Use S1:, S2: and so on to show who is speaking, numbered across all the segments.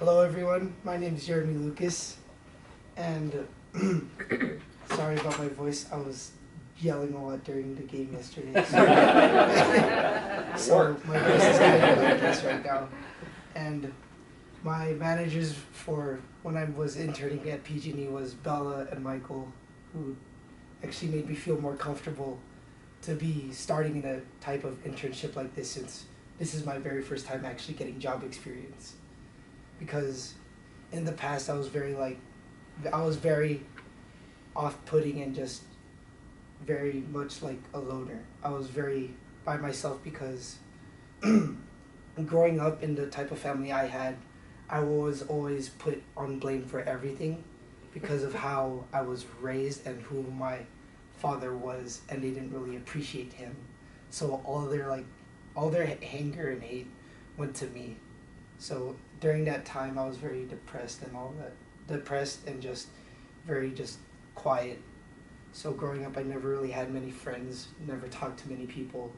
S1: Hello everyone, my name is Jeremy Lucas, and sorry about my voice, I was yelling a lot during the game yesterday, so my voice is kind of like this right now. And my managers for when I was interning at PG&E was Bella and Michael, who actually made me feel more comfortable to be starting in a type of internship like this, since this is my very first time actually getting job experience. Because in the past I was very off-putting and just very much like a loner. I was very by myself because growing up in the type of family I had, I was always put on blame for everything because of how I was raised and who my father was, and they didn't really appreciate him. So all their anger and hate went to me. So during that time I was very depressed and all that. Depressed and just very quiet. So growing up I never really had many friends, never talked to many people.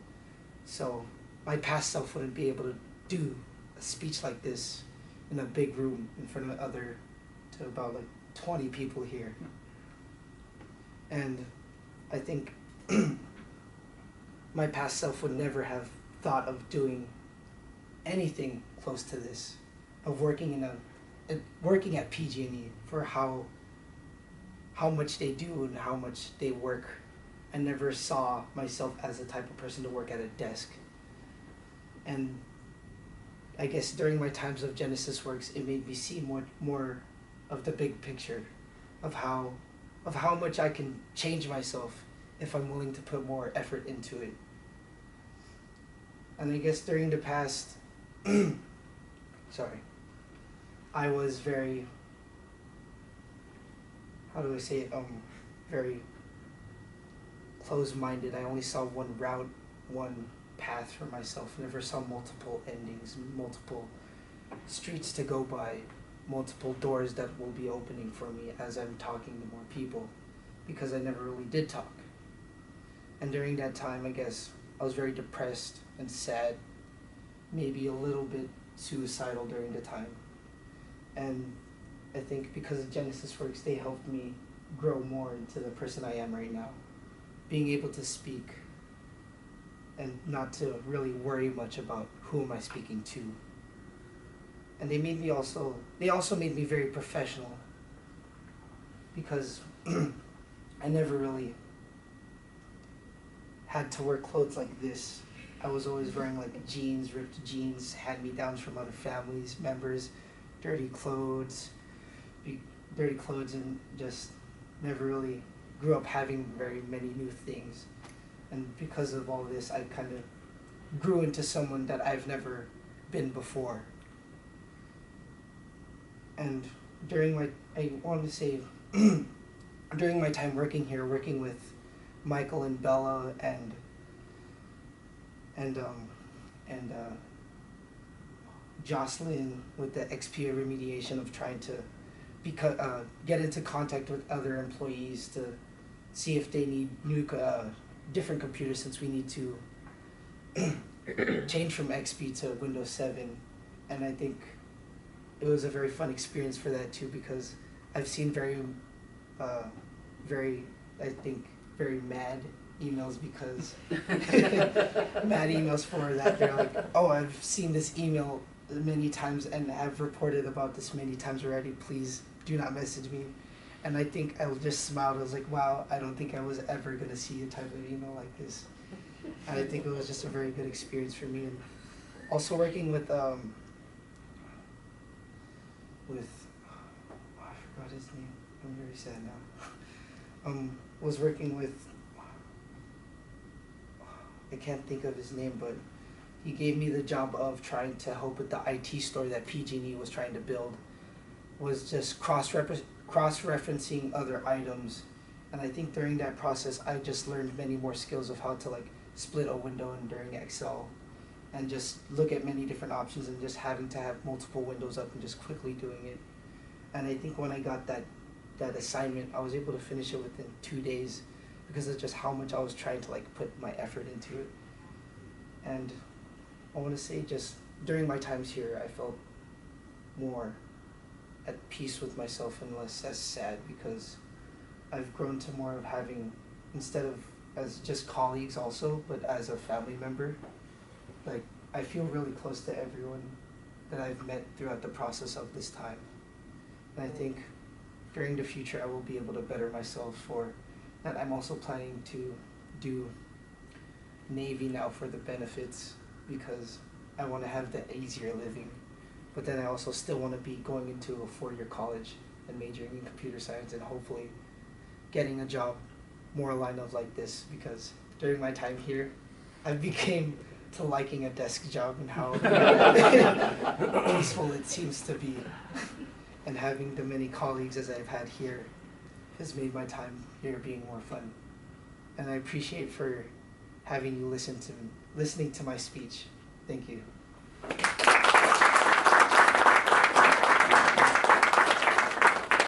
S1: So my past self wouldn't be able to do a speech like this in a big room in front of about like 20 people here. And I think my past self would never have thought of doing anything close to this, of working at PG&E for how much they do and how much they work. I never saw myself as the type of person to work at a desk. And I guess during my times of Genesis Works, it made me see more of the big picture of how much I can change myself if I'm willing to put more effort into it. And I guess during the past, I was very, how do I say it, very closed-minded. I only saw one route, one path for myself. Never saw multiple endings, multiple streets to go by, multiple doors that will be opening for me as I'm talking to more people, because I never really did talk. And during that time, I guess, I was very depressed and sad, maybe a little bit suicidal during the time. And I think because of Genesis Works, they helped me grow more into the person I am right now. Being able to speak and not to really worry much about who am I speaking to. And they also made me very professional, because I never really had to wear clothes like this. I was always wearing like jeans, ripped jeans, hand-me-downs from other families members, dirty clothes, and just never really grew up having very many new things. And because of all this, I kind of grew into someone that I've never been before. And during my time working here, working with Michael and Bella and Jocelyn with the XP remediation of trying to get into contact with other employees to see if they need new different computers, since we need to change from XP to Windows 7. And I think it was a very fun experience for that too, because I've seen very mad emails, because mad emails for that. They're like, oh, I've seen this email many times and have reported about this many times already, please do not message me. And I think I just smiled. I was like, wow, I don't think I was ever going to see a type of email like this. And I think it was just a very good experience for me. And also working with oh, I forgot his name. I'm very sad now. Was working with, I can't think of his name, but he gave me the job of trying to help with the IT store that PG&E was trying to build. Was just cross-referencing other items. And I think during that process, I just learned many more skills of how to like split a window in during Excel, and just look at many different options, and just having to have multiple windows up and just quickly doing it. And I think when I got that assignment, I was able to finish it within 2 days, because of just how much I was trying to like put my effort into it. And I want to say, just during my times here, I felt more at peace with myself and less as sad, because I've grown to more of having, instead of as just colleagues also, but as a family member. Like, I feel really close to everyone that I've met throughout the process of this time. And I think during the future I will be able to better myself for that. I'm also planning to do Navy now for the benefits, because I want to have the easier living. But then I also still want to be going into a 4-year college and majoring in computer science and hopefully getting a job more aligned of like this, because during my time here, I became to liking a desk job and how peaceful it seems to be. And having the many colleagues as I've had here has made my time here being more fun. And I appreciate for having you listening to my speech. Thank you.